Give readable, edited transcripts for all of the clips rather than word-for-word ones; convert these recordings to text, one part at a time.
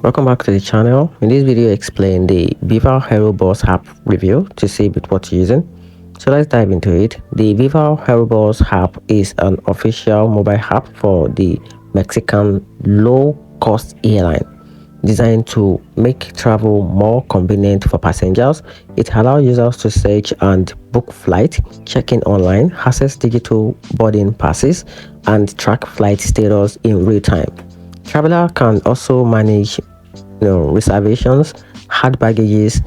Welcome back to the channel. In this video, I explain the VIVA AEROBUS app review to see with what you're using. So let's dive into it. The VIVA AEROBUS app is an official mobile app for the Mexican low-cost airline, designed to make travel more convenient for passengers. It allows users to search and book flight, check in online, access digital boarding passes, and track flight status in real time. Traveler can also manage reservations, add baggages,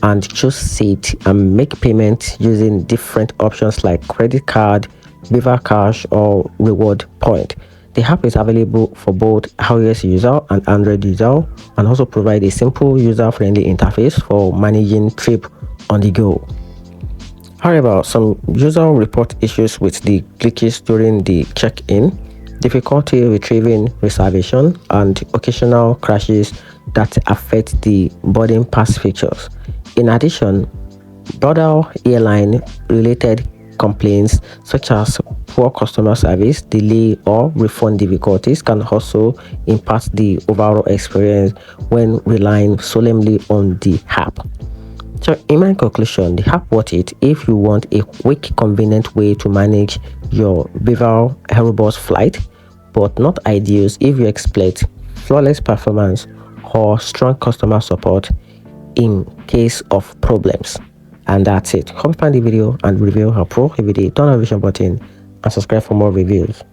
and choose seat and make payments using different options like credit card, Viva Cash, or reward point. The app is available for both iOS user and Android user, and also provide a simple user-friendly interface for managing trip on the go. However, some users report issues with the glitches during the check-in, difficulty retrieving reservation, and occasional crashes that affect the boarding pass features. In addition, broader airline related complaints such as poor customer service, delay, or refund difficulties can also impact the overall experience when relying solely on the app. So in my conclusion, the app worth it if you want a quick, convenient way to manage your VIVA AEROBUS flight, but not ideal if you expect flawless performance or strong customer support in case of problems. And that's it. Hope you find the video and review helpful. If you did, turn on the notification button and subscribe for more reviews.